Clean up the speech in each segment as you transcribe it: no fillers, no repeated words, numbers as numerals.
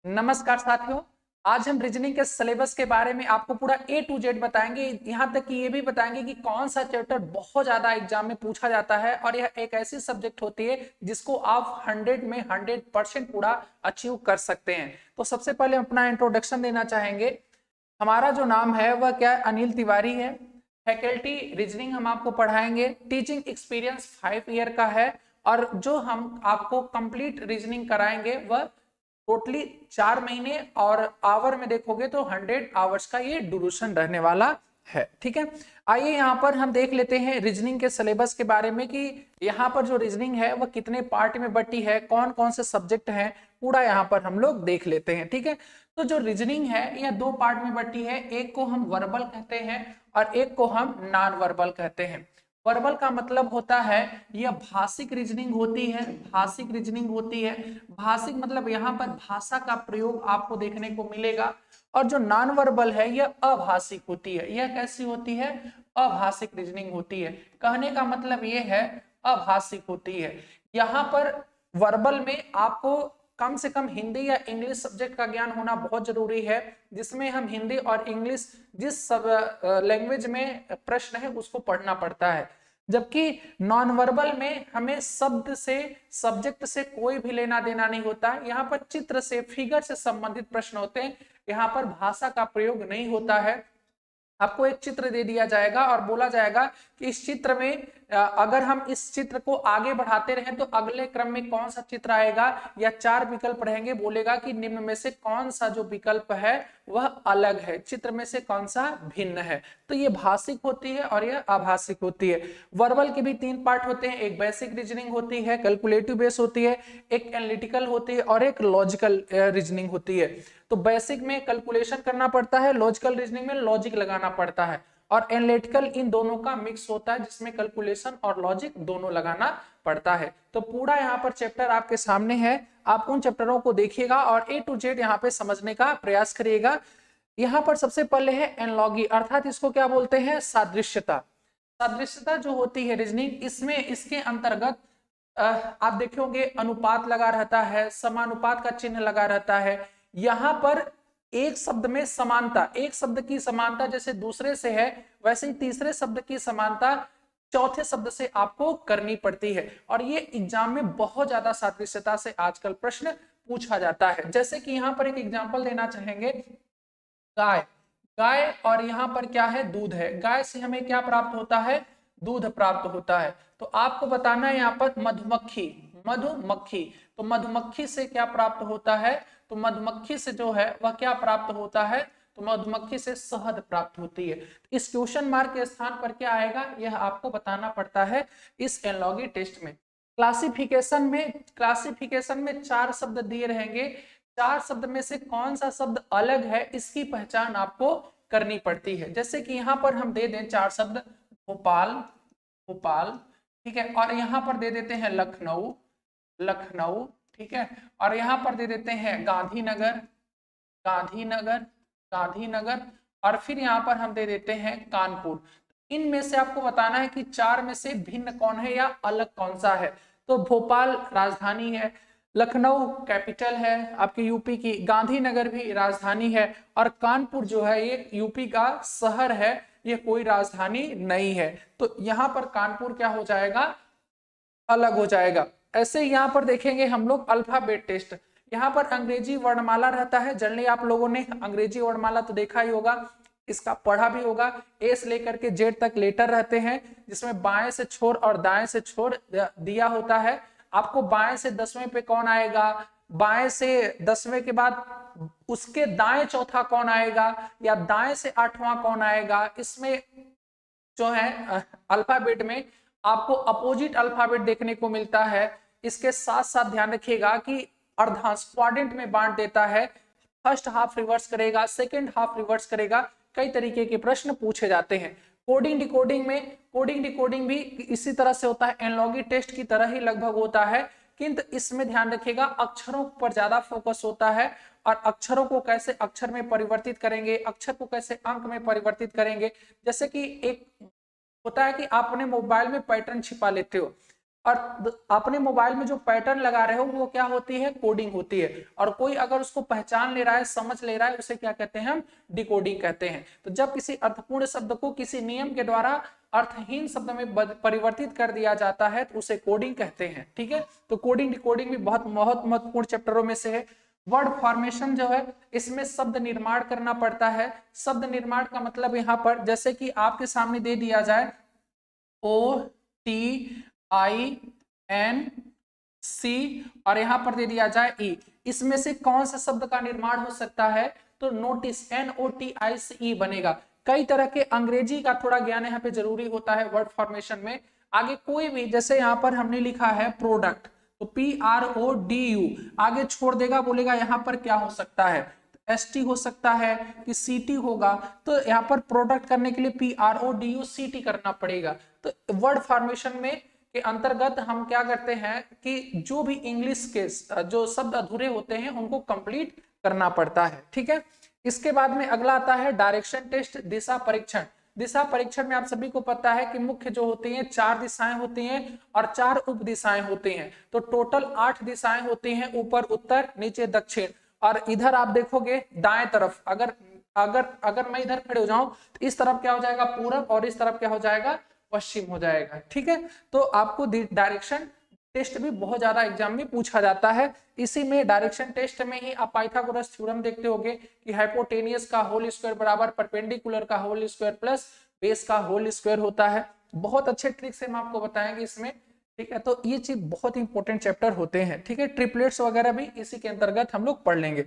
नमस्कार साथियों। आज हम रीजनिंग के सिलेबस के बारे में आपको पूरा ए टू जेड बताएंगे। यहाँ तक कि ये भी बताएंगे कि कौन सा चैप्टर बहुत ज्यादा एग्जाम में पूछा जाता है और यह एक ऐसी सब्जेक्ट होती है जिसको आप 100 में 100% पूरा अचीव कर सकते हैं। तो सबसे पहले अपना इंट्रोडक्शन देना चाहेंगे। हमारा जो नाम है वह क्या है, अनिल तिवारी है। फैकल्टी रीजनिंग हम आपको पढ़ाएंगे। टीचिंग एक्सपीरियंस 5 ईयर का है और जो हम आपको कंप्लीट रीजनिंग कराएंगे वह टोटली 4 महीने और आवर में देखोगे तो 100 आवर्स का ये ड्यूरेशन रहने वाला है। ठीक है, आइए यहाँ पर हम देख लेते हैं रीजनिंग के सिलेबस के बारे में कि यहाँ पर जो रीजनिंग है वह कितने पार्ट में बटी है, कौन कौन से सब्जेक्ट हैं, पूरा यहाँ पर हम लोग देख लेते हैं। ठीक है, तो जो रीजनिंग है यह 2 पार्ट में बटी है। एक को हम वर्बल कहते हैं और एक को हम नॉन वर्बल कहते हैं। वर्बल का मतलब होता है यह भाषिक रीजनिंग होती है। भाषिक रीजनिंग होती है, भाषिक मतलब यहाँ पर भाषा का प्रयोग आपको देखने को मिलेगा। और जो नॉन वर्बल है यह अभाषिक होती है। यह कैसी होती है? अभाषिक रीजनिंग होती है। कहने का मतलब यह है अभाषिक होती है। यहाँ पर वर्बल में आपको कम से कम हिंदी या इंग्लिश सब्जेक्ट का ज्ञान होना बहुत जरूरी है, जिसमें हम हिंदी और इंग्लिश जिस सब लैंग्वेज में प्रश्न है उसको पढ़ना पड़ता है। जबकि नॉन वर्बल में हमें शब्द से सब्जेक्ट से कोई भी लेना देना नहीं होता। यहाँ पर चित्र से फिगर से संबंधित प्रश्न होते हैं। यहाँ पर भाषा का प्रयोग नहीं होता है। आपको एक चित्र दे दिया जाएगा और बोला जाएगा कि इस चित्र में अगर हम इस चित्र को आगे बढ़ाते रहें तो अगले क्रम में कौन सा चित्र आएगा, या 4 विकल्प रहेंगे। बोलेगा कि निम्न में से कौन सा जो विकल्प है वह अलग है, चित्र में से कौन सा भिन्न है। तो ये भाषिक होती है और यह अभाषिक होती है। वर्बल के भी 3 पार्ट होते हैं। एक बेसिक रीजनिंग होती है, कैलकुलेटिव बेस होती है, एक एनालिटिकल होती है और एक लॉजिकल रीजनिंग होती है। तो बेसिक में कैलकुलेशन करना पड़ता है, लॉजिकल रीजनिंग में लॉजिक लगाना पड़ता है और एनालिटिकल इन दोनों का मिक्स होता है जिसमें कैलकुलेशन और लॉजिक दोनों लगाना पड़ता है। तो पूरा यहाँ पर चैप्टर आपके सामने है। आप उन चैप्टरों को देखिएगा और ए टू जेड यहाँ पे समझने का प्रयास करिएगा। यहाँ पर सबसे पहले है एनालॉजी, अर्थात इसको क्या बोलते हैं? सादृश्यता। सादृश्यता जो होती है रीजनिंग, इसमें इसके अंतर्गत आप देखोगे अनुपात लगा रहता है, समानुपात का चिन्ह लगा रहता है। यहाँ पर एक शब्द में समानता, एक शब्द की समानता जैसे दूसरे से है वैसे ही तीसरे शब्द की समानता चौथे शब्द से आपको करनी पड़ती है। और ये एग्जाम में बहुत ज्यादा सादृश्यता से आजकल प्रश्न पूछा जाता है। जैसे कि यहाँ पर एक एग्जाम्पल देना चाहेंगे, गाय। गाय और यहाँ पर क्या है? दूध है। गाय से हमें क्या प्राप्त होता है? दूध प्राप्त होता है। तो आपको बताना है यहाँ पर मधुमक्खी, मधुमक्खी। तो मधुमक्खी से क्या प्राप्त होता है? तो मधुमक्खी से जो है वह क्या प्राप्त होता है? तो मधुमक्खी से शहद प्राप्त होती है। इस क्वेश्चन मार्क के स्थान पर क्या आएगा यह आपको बताना पड़ता है इस एनालॉजी टेस्ट में। क्लासिफिकेशन में 4 शब्द दिए रहेंगे। 4 शब्द में से कौन सा शब्द अलग है इसकी पहचान आपको करनी पड़ती है। जैसे कि यहाँ पर हम दे दें 4 शब्द, भोपाल, भोपाल, ठीक है, और यहाँ पर दे देते हैं लखनऊ, लखनऊ, ठीक है, और यहाँ पर दे देते हैं गांधीनगर, गांधीनगर, गांधीनगर, और फिर यहाँ पर हम दे देते हैं कानपुर। इनमें से आपको बताना है कि 4 में से भिन्न कौन है या अलग कौन सा है। तो भोपाल राजधानी है, लखनऊ कैपिटल है आपकी यूपी की, गांधीनगर भी राजधानी है, और कानपुर जो है ये यूपी का शहर है, ये कोई राजधानी नहीं है। तो यहाँ पर कानपुर क्या हो जाएगा? अलग हो जाएगा। ऐसे यहाँ पर देखेंगे हम लोग अल्फाबेट टेस्ट। यहाँ पर अंग्रेजी वर्णमाला रहता है। जनरली आप लोगों ने अंग्रेजी वर्णमाला तो देखा ही होगा, इसका पढ़ा भी होगा। ए से लेकर के जेड तक लेटर रहते हैं जिसमें बाएं से छोर और दाएं से छोर दिया होता है। आपको बाएं से 10वें पे कौन आएगा, बाएं से 10वें के बाद उसके दाएं चौथा कौन आएगा, या दाएं से 8वां कौन आएगा, इसमें जो है अल्फाबेट में आपको अपोजिट अल्फाबेट देखने को मिलता है। इसके साथ साथ ध्यान रखिएगा कि अर्धांश क्वाड्रेंट में बांट देता है। फर्स्ट हाफ रिवर्स करेगा, सेकंड हाफ रिवर्स करेगा। कई तरीके के प्रश्न पूछे जाते हैं। कोडिंग डिकोडिंग में, कोडिंग डिकोडिंग भी इसी तरह से होता है, एनालॉजी टेस्ट की तरह ही लगभग होता है, किंतु इसमें ध्यान रखिएगा अक्षरों पर ज्यादा फोकस होता है और अक्षरों को कैसे अक्षर में परिवर्तित करेंगे, अक्षर को कैसे अंक में परिवर्तित करेंगे। जैसे कि एक होता है कि आप अपने मोबाइल में पैटर्न छिपा लेते हो, और अपने मोबाइल में जो पैटर्न लगा रहे हो वो क्या होती है, कोडिंग होती है। और कोई अगर उसको पहचान ले रहा है, समझ ले रहा है, उसे क्या कहते हैं, हम डिकोडिंग कहते हैं। तो जब किसी अर्थपूर्ण शब्द को किसी नियम के द्वारा अर्थहीन शब्द में परिवर्तित कर दिया जाता है तो उसे कोडिंग कहते हैं। ठीक है, तो कोडिंग डिकोडिंग भी बहुत बहुत महत्वपूर्ण चैप्टरों में से है। वर्ड फॉर्मेशन जो है, इसमें शब्द निर्माण करना पड़ता है। शब्द निर्माण का मतलब यहाँ पर जैसे कि आपके सामने दे दिया जाए OTINC और यहां पर दे दिया जाए ई, इसमें से कौन से शब्द का निर्माण हो सकता है, तो नोटिस NOTICE बनेगा। कई तरह के अंग्रेजी का थोड़ा ज्ञान यहाँ पे जरूरी होता है वर्ड फॉर्मेशन में। आगे कोई भी, जैसे यहाँ पर हमने लिखा है प्रोडक्ट, तो PRODU आगे छोड़ देगा, बोलेगा यहाँ पर क्या हो सकता है, ST हो सकता है कि CT होगा, तो यहाँ पर प्रोडक्ट करने के लिए PRODUCT करना पड़ेगा। तो वर्ड फॉर्मेशन में के अंतर्गत हम क्या करते हैं कि जो भी इंग्लिश के जो शब्द अधूरे होते हैं उनको कंप्लीट करना पड़ता है। ठीक है, इसके बाद में अगला आता है डायरेक्शन टेस्ट, दिशा परीक्षण। दिशा परीक्षण में आप सभी को पता है कि मुख्य जो होती हैं 4 दिशाएं होती हैं और 4 उप दिशाएं होती हैं, तो टोटल 8 दिशाएं होती हैं, ऊपर उत्तर, नीचे दक्षिण। और इधर आप देखोगे दाएं तरफ, अगर अगर अगर मैं इधर खड़े हो जाऊं तो इस तरफ क्या हो जाएगा, पूरब, और इस तरफ क्या हो जाएगा, पश्चिम हो जाएगा। ठीक है, तो आपको डायरेक्शन टेस्ट भी बहुत ज्यादा एग्जाम में पूछा जाता है। इसी में डायरेक्शन टेस्ट में ही आप पाइथागोरस थ्योरम देखते होंगे कि हाइपोटेनियस का होल स्क्वायर बराबर परपेंडिकुलर का होल स्क्वायर प्लस बेस का होल स्क्वायर होता है। बहुत अच्छे ट्रिक से हम आपको बताएंगे इसमें। ठीक है, तो ये चीज बहुत इंपॉर्टेंट चैप्टर होते हैं। ठीक है, ट्रिपलेट्स वगैरह भी इसी के अंतर्गत हम लोग पढ़ लेंगे।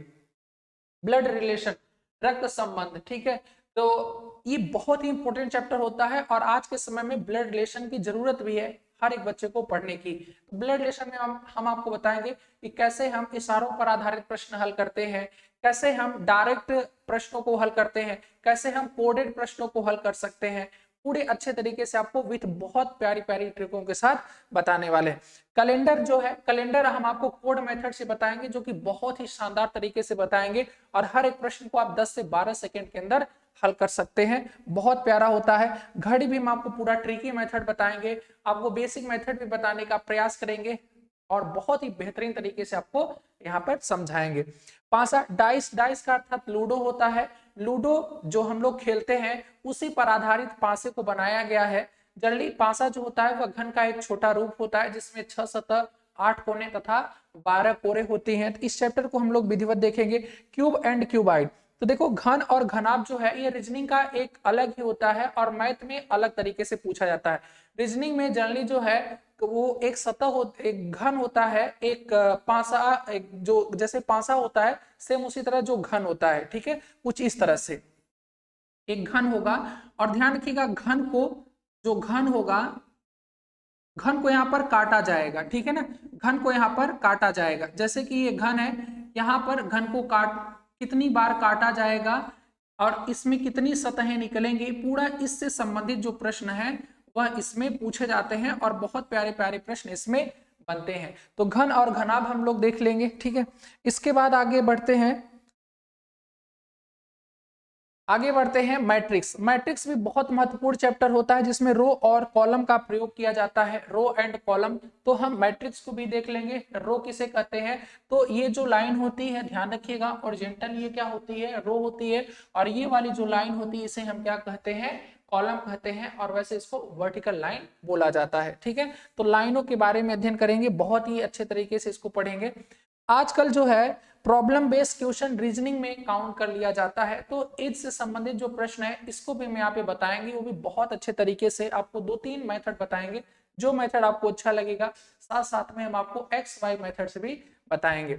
ब्लड रिलेशन, रक्त संबंध। ठीक है, तो ये बहुत ही इंपॉर्टेंट चैप्टर होता है और आज के समय में ब्लड रिलेशन की जरूरत भी है हर एक बच्चे को पढ़ने की। तो ब्लड रिलेशन में हम आपको बताएंगे कि कैसे हम इशारों पर आधारित प्रश्न हल करते हैं, कैसे हम डायरेक्ट प्रश्नों को हल करते हैं, कैसे हम कोडेड प्रश्नों को हल कर सकते हैं, पूरे अच्छे तरीके से आपको विथ बहुत प्यारी प्यारी ट्रिकों के साथ बताने वाले हैं। कैलेंडर जो है, कैलेंडर हम आपको कोड मेथड से बताएंगे जो कि बहुत ही शानदार तरीके से बताएंगे और हर एक प्रश्न को आप 10 से 12 सेकंड के अंदर हल कर सकते हैं, बहुत प्यारा होता है। घड़ी भी हम आपको पूरा ट्रिकी मेथड बताएंगे, आपको बेसिक मेथड भी बताने का प्रयास करेंगे और बहुत ही बेहतरीन तरीके से आपको यहाँ पर समझाएंगे। पासा, डाइस, डाइस का अर्थात लूडो होता है। लूडो जो हम लोग खेलते हैं उसी पर आधारित पासे को बनाया गया है। जनरली पासा जो होता है वह घन का एक छोटा रूप होता है जिसमें 6 सतह, 8 कोने तथा 12 कोरे होती हैं। तो इस चैप्टर को हम लोग विधिवत देखेंगे। क्यूब एंड क्यूबाइड, तो देखो घन और घनाभ जो है ये रीजनिंग का एक अलग ही होता है और मैथ में अलग तरीके से पूछा जाता है। रीजनिंग में जनरली जो है तो वो एक सतह एक घन होता है, एक पासा, एक जो जैसे पासा होता है सेम उसी तरह जो घन होता है। ठीक है, कुछ इस तरह से एक घन होगा। और ध्यान रखिएगा घन को, जो घन होगा, घन को यहाँ पर काटा जाएगा। ठीक है ना, घन को यहाँ पर काटा जाएगा। जैसे कि ये घन है, यहाँ पर घन को कितनी बार काटा जाएगा और इसमें कितनी सतहें निकलेंगी, पूरा इससे संबंधित जो प्रश्न है वह इसमें पूछे जाते हैं और बहुत प्यारे प्यारे प्रश्न इसमें बनते हैं। तो घन और घनाभ हम लोग देख लेंगे। ठीक है, इसके बाद आगे बढ़ते हैं। आगे बढ़ते हैं मैट्रिक्स। मैट्रिक्स भी बहुत महत्वपूर्ण चैप्टर होता है जिसमें रो और कॉलम का प्रयोग किया जाता है, रो एंड कॉलम। तो हम मैट्रिक्स को भी देख लेंगे। रो किसे कहते हैं, तो ये जो लाइन होती है ध्यान रखिएगा, ओरिजेंटल ये क्या होती है, रो होती है, और ये वाली जो लाइन होती है इसे हम क्या कहते हैं, कॉलम कहते हैं, और वैसे इसको वर्टिकल लाइन बोला जाता है। ठीक है, तो लाइनों के बारे में अध्ययन करेंगे, बहुत ही अच्छे तरीके से इसको पढ़ेंगे। आजकल जो है प्रॉब्लम बेस्ड क्वेश्चन रीजनिंग में काउंट कर लिया जाता है, तो एज से संबंधित जो प्रश्न है इसको भी मैं यहाँ पे बताएंगे, वो भी बहुत अच्छे तरीके से। आपको 2-3 मेथड बताएंगे, जो मेथड आपको अच्छा लगेगा, साथ साथ में हम आपको XY मेथड से भी बताएंगे।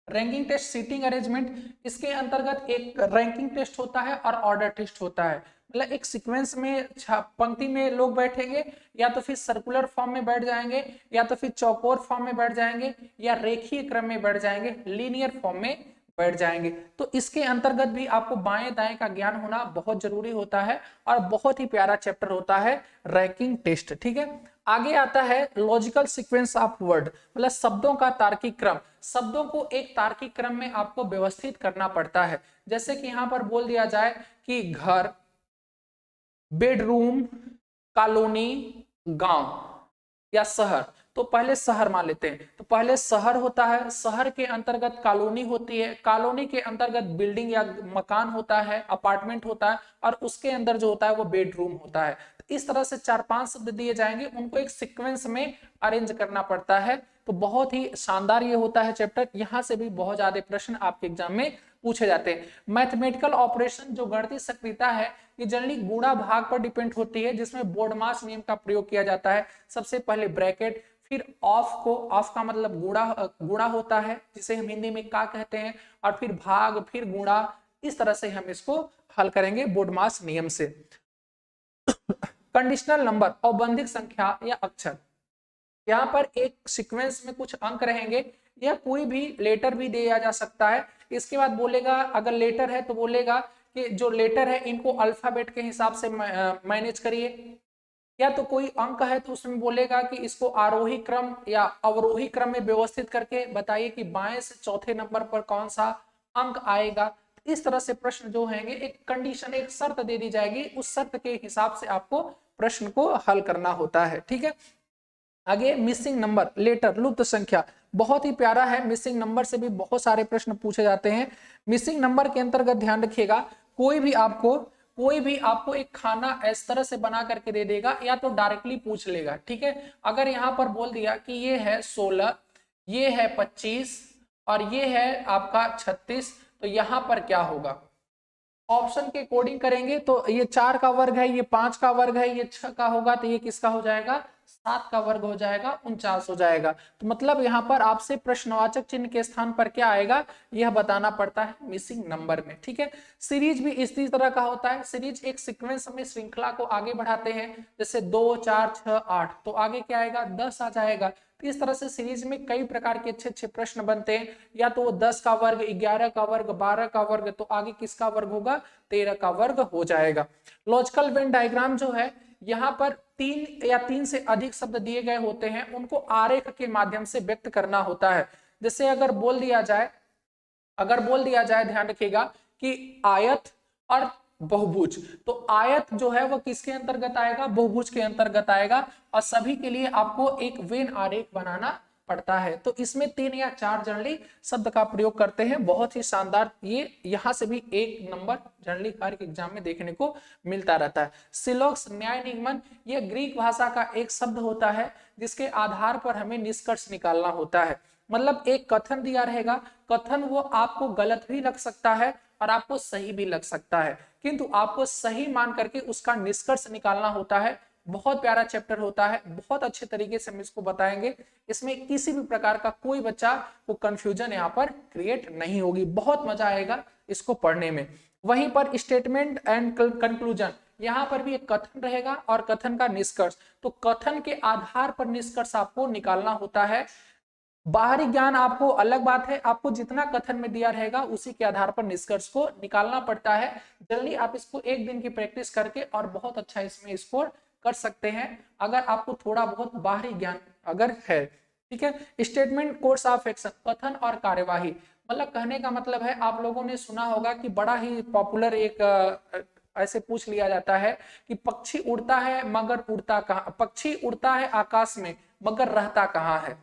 रैंकिंग टेस्ट, सीटिंग अरेंजमेंट, इसके अंतर्गत एक रैंकिंग टेस्ट होता है और ऑर्डर टेस्ट होता है। मतलब एक सीक्वेंस में पंक्ति में लोग बैठेंगे, या तो फिर सर्कुलर फॉर्म में बैठ जाएंगे, या तो फिर चौकोर फॉर्म में बैठ जाएंगे, या रेखीय क्रम में बैठ जाएंगे, लीनियर फॉर्म में बैठ जाएंगे। तो इसके अंतर्गत भी आपको बाएं दाएं का ज्ञान होना बहुत जरूरी होता है और बहुत ही प्यारा चैप्टर होता है रैंकिंग टेस्ट। ठीक है, आगे आता है लॉजिकल सीक्वेंस ऑफ वर्ड, मतलब शब्दों का तार्किक क्रम। शब्दों को एक तार्किक क्रम में आपको व्यवस्थित करना पड़ता है। जैसे कि यहाँ पर बोल दिया जाए कि घर, बेडरूम, कॉलोनी, गांव या शहर, तो पहले शहर मान लेते हैं, तो पहले शहर होता है, शहर के अंतर्गत कॉलोनी होती है, कॉलोनी के अंतर्गत बिल्डिंग या मकान होता है, अपार्टमेंट होता है, और उसके अंदर जो होता है वो बेडरूम होता है। तो इस तरह से 4-5 शब्द दिए जाएंगे, उनको एक सीक्वेंस में अरेंज करना पड़ता है। तो बहुत ही शानदार ये होता है चैप्टर, यहाँ से भी बहुत ज्यादा प्रश्न आपके एग्जाम में पूछे जाते हैं। मैथमेटिकल ऑपरेशन जो गणितीय सक्रियता है, ये जनरली गुणा भाग पर डिपेंड होती है, जिसमें बोर्डमास नियम का प्रयोग किया जाता है। सबसे पहले ब्रैकेट, फिर ऑफ को, ऑफ का मतलब गुणा होता है, जिसे हम हिंदी में का कहते हैं, और फिर भाग, फिर गुणा। इस तरह से हम इसको हल करेंगे बोर्डमास नियम से। कंडीशनल नंबर, औबंधिक संख्या या अक्षर, यहाँ पर एक सीक्वेंस में कुछ अंक रहेंगे, या कोई भी लेटर भी दिया जा सकता है। इसके बाद बोलेगा, अगर लेटर है तो बोलेगा कि जो लेटर है इनको अल्फाबेट के हिसाब से मैनेज करिए, या तो कोई अंक है तो उसमें बोलेगा कि इसको आरोही क्रम या अवरोही क्रम में व्यवस्थित करके बताइए कि बाएं से चौथे नंबर पर कौन सा अंक आएगा। इस तरह से प्रश्न जो हैंगे, एक कंडीशन, एक शर्त दे दी जाएगी, उस शर्त के हिसाब से आपको प्रश्न को हल करना होता है। ठीक है, आगे मिसिंग नंबर, लेटर, लुप्त संख्या, बहुत ही प्यारा है। मिसिंग नंबर से भी बहुत सारे प्रश्न पूछे जाते हैं। मिसिंग नंबर के अंतर्गत ध्यान रखिएगा, कोई भी आपको एक खाना इस तरह से बना करके दे देगा, या तो डायरेक्टली पूछ लेगा। ठीक है, अगर यहाँ पर बोल दिया कि ये है 16, ये है 25 और ये है आपका 36, तो यहाँ पर क्या होगा, ऑप्शन के अकॉर्डिंग करेंगे तो ये 4 का वर्ग है, ये 5 का वर्ग है, ये 6 का होगा, तो ये किसका हो जाएगा, 7 का वर्ग हो जाएगा, 49 हो जाएगा। तो मतलब यहाँ पर आपसे प्रश्नवाचक चिन्ह के स्थान पर क्या आएगा, यह बताना पड़ता है मिसिंग नंबर में। ठीक है, सीरीज भी इसी तरह का होता है। सीरीज एक सीक्वेंस में श्रृंखला को आगे बढ़ाते हैं, जैसे 2, 4, 6, 8, तो आगे क्या आएगा, 10 आ जाएगा। तो इस तरह से सीरीज में कई प्रकार के अच्छे अच्छे प्रश्न बनते हैं, या तो वो 10 का वर्ग, 11 का वर्ग, 12 का वर्ग, तो आगे किसका वर्ग होगा, 13 का वर्ग हो जाएगा। लॉजिकल वेन डायग्राम जो है, यहाँ पर 3 या 3 से अधिक शब्द दिए गए होते हैं, उनको आरेख के माध्यम से व्यक्त करना होता है। जैसे अगर बोल दिया जाए, ध्यान रखिएगा कि आयत और बहुभुज, तो आयत जो है वो किसके अंतर्गत आएगा, बहुभुज के अंतर्गत आएगा, और सभी के लिए आपको एक वेन आरेख बनाना पड़ता है। तो इसमें 3 या 4 जनरली शब्द का प्रयोग करते हैं। बहुत ही शानदार, ये यहाँ से भी 1 नंबर जनरली हर एग्जाम में देखने को मिलता रहता है। सिलोक्स, न्याय निगमन, ये ग्रीक भाषा का एक शब्द होता है, जिसके आधार पर हमें निष्कर्ष निकालना होता है। मतलब एक कथन दिया रहेगा, कथन वो आपको गलत भी लग सकता है और आपको सही भी लग सकता है, किंतु आपको सही मान करके उसका निष्कर्ष निकालना होता है। बहुत प्यारा चैप्टर होता है, बहुत अच्छे तरीके से हम इसको बताएंगे। इसमें किसी भी प्रकार का कोई बच्चा को कंफ्यूजन यहाँ पर क्रिएट नहीं होगी, बहुत मजा आएगा इसको पढ़ने में। वहीं पर स्टेटमेंट एंड कंक्लूजन, यहाँ पर भी एक कथन रहेगा और कथन का निष्कर्ष। तो कथन के आधार पर निष्कर्ष आपको निकालना होता है। बाहरी ज्ञान आपको अलग बात है, आपको जितना कथन में दिया रहेगा उसी के आधार पर निष्कर्ष को निकालना पड़ता है। जल्दी आप इसको 1 दिन की प्रैक्टिस करके और बहुत अच्छा इसमें स्कोर कर सकते हैं, अगर आपको थोड़ा बहुत बाहरी ज्ञान अगर है। ठीक है, स्टेटमेंट, कोर्स ऑफ एक्शन, कथन और कार्यवाही, मतलब कहने का मतलब है, आप लोगों ने सुना होगा कि बड़ा ही पॉपुलर एक ऐसे पूछ लिया जाता है कि पक्षी उड़ता है मगर उड़ता कहाँ, पक्षी उड़ता है आकाश में मगर रहता कहाँ है।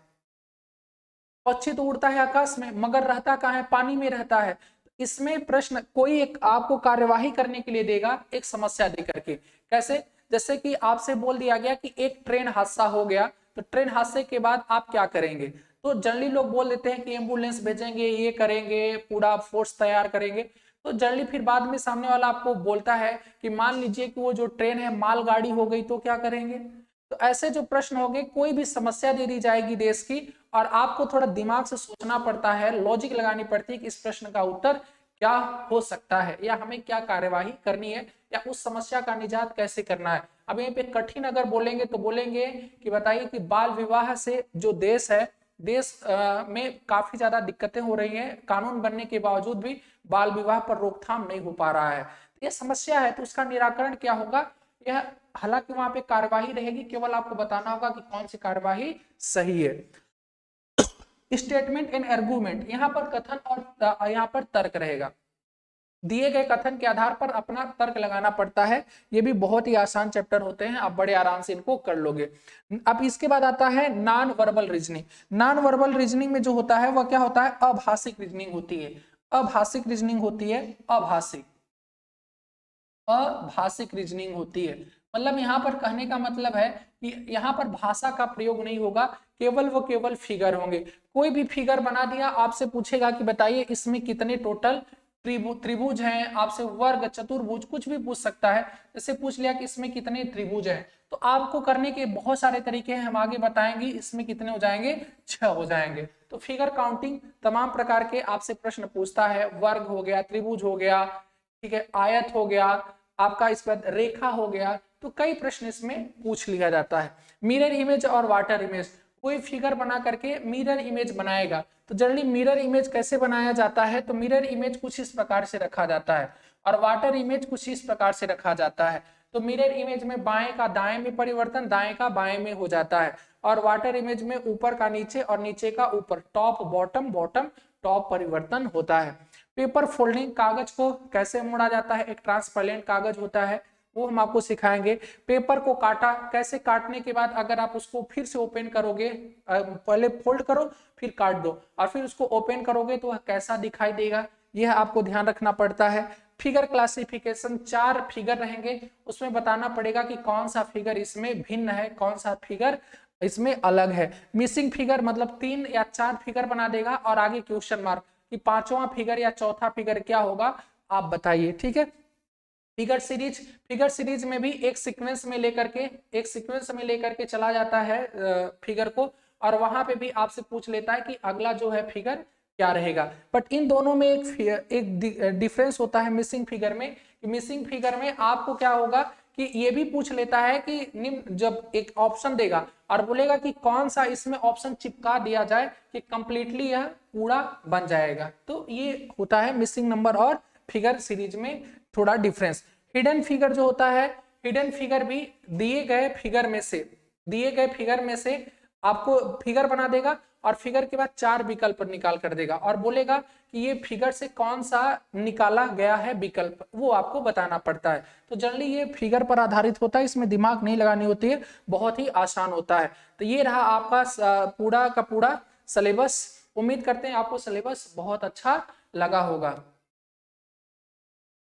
पक्षी तो उड़ता है आकाश में मगर रहता कहाँ है, पानी में रहता है। इसमें प्रश्न कोई एक आपको कार्यवाही करने के लिए देगा, एक समस्या दे करके। कैसे, जैसे कि आपसे बोल दिया गया कि एक ट्रेन हादसा हो गया, तो ट्रेन हादसे के बाद आप क्या करेंगे, तो जनरली लोग बोल देते हैं कि एम्बुलेंस भेजेंगे, ये करेंगे, पूरा फोर्स तैयार करेंगे। तो जनरली फिर बाद में सामने वाला आपको बोलता है कि मान लीजिए कि वो जो ट्रेन है मालगाड़ी हो गई, तो क्या करेंगे। तो ऐसे जो प्रश्न होंगे, कोई भी समस्या दे दी जाएगी देश की, और आपको थोड़ा दिमाग से सोचना पड़ता है, लॉजिक लगानी पड़ती है कि इस प्रश्न का उत्तर क्या हो सकता है, या हमें क्या कार्यवाही करनी है, या उस समस्या का निजात कैसे करना है। अब यहाँ पे कठिन अगर बोलेंगे तो बोलेंगे कि बताइए कि बाल विवाह से जो देश है, देश में काफी ज्यादा दिक्कतें हो रही हैं, कानून बनने के बावजूद भी बाल विवाह पर रोकथाम नहीं हो पा रहा है। ये समस्या है, तो उसका निराकरण क्या होगा, यह हालांकि वहां पे कार्यवाही रहेगी, केवल आपको बताना होगा कि कौन सी कार्यवाही सही है। स्टेटमेंट एंड आर्गुमेंट, यहाँ पर कथन और यहाँ पर तर्क रहेगा। दिए गए कथन के आधार पर अपना तर्क लगाना पड़ता है। ये भी बहुत ही आसान चैप्टर होते हैं, आप बड़े आराम से इनको कर लोगे। अब इसके बाद आता है non verbal reasoning. Non verbal reasoning में जो होता है वह क्या होता है, अभाषिक रीजनिंग होती है। अभाषिक रीजनिंग होती है, अभाषिक रीजनिंग होती है। मतलब यहाँ पर कहने का मतलब है कि यहाँ पर भाषा का प्रयोग नहीं होगा, केवल फिगर होंगे। कोई भी फिगर बना दिया, आपसे पूछेगा कि बताइए इसमें कितने टोटल त्रिभुज हैं, आपसे वर्ग चतुर्भुज कुछ भी पूछ सकता है। जैसे पूछ लिया कि इसमें कितने त्रिभुज हैं, तो आपको करने के बहुत सारे तरीके हैं, हम आगे बताएंगे। इसमें कितने हो जाएंगे, 6 हो जाएंगे। तो फिगर काउंटिंग तमाम प्रकार के आपसे प्रश्न पूछता है। वर्ग हो गया, त्रिभुज हो गया, ठीक है, आयत हो गया आपका, इस पर रेखा हो गया, तो कई प्रश्न इसमें पूछ लिया जाता है। मिरर इमेज और वाटर इमेज, कोई फिगर बना करके मिरर इमेज बनाएगा। तो जनरली मिरर इमेज कैसे बनाया जाता है, तो मिरर इमेज कुछ इस प्रकार से रखा जाता है और वाटर इमेज कुछ इस प्रकार से रखा जाता है। तो मिरर इमेज में बाएं का दाएं में परिवर्तन, दाएं का बाएं में हो जाता है, और वाटर इमेज में ऊपर का नीचे और नीचे का ऊपर, टॉप बॉटम बॉटम टॉप परिवर्तन होता है। पेपर फोल्डिंग, कागज को कैसे मोड़ा जाता है, एक ट्रांसपेरेंट कागज होता है, वो हम आपको सिखाएंगे। पेपर को काटा, कैसे काटने के बाद अगर आप उसको फिर से ओपन करोगे, पहले फोल्ड करो फिर काट दो और फिर उसको ओपन करोगे तो वह कैसा दिखाई देगा, यह आपको ध्यान रखना पड़ता है। फिगर क्लासिफिकेशन, 4 फिगर रहेंगे, उसमें बताना पड़ेगा कि कौन सा फिगर इसमें भिन्न है, कौन सा फिगर इसमें अलग है। मिसिंग फिगर मतलब 3 या 4 फिगर बना देगा और आगे क्वेश्चन मार्क कि पांचवा फिगर या चौथा फिगर क्या होगा, आप बताइए, ठीक है। फिगर सीरीज, फिगर सीरीज में भी एक सीक्वेंस में लेकर के चला जाता है फिगर को, और वहां पे भी आपसे पूछ लेता है कि अगला जो है फिगर क्या रहेगा। बट इन दोनों में एक डिफरेंस होता है मिसिंग फिगर में। मिसिंग फिगर में आपको क्या होगा कि ये भी पूछ लेता है कि निम्न, जब एक ऑप्शन देगा और बोलेगा कि कौन सा इसमें ऑप्शन चिपका दिया जाए कि कंप्लीटली यह पूरा बन जाएगा। तो ये होता है मिसिंग नंबर और फिगर सीरीज में थोड़ा डिफरेंस। हिडन फिगर जो होता है, हिडन फिगर भी दिए गए फिगर में से आपको फिगर बना देगा और फिगर के बाद 4 विकल्प निकाल कर देगा और बोलेगा कि ये फिगर से कौन सा निकाला गया है विकल्प, वो आपको बताना पड़ता है। तो जनरली ये फिगर पर आधारित होता है, इसमें दिमाग नहीं लगानी होती है, बहुत ही आसान होता है। तो ये रहा आपका पूरा का पूरा सिलेबस। उम्मीद करते हैं आपको सिलेबस बहुत अच्छा लगा होगा।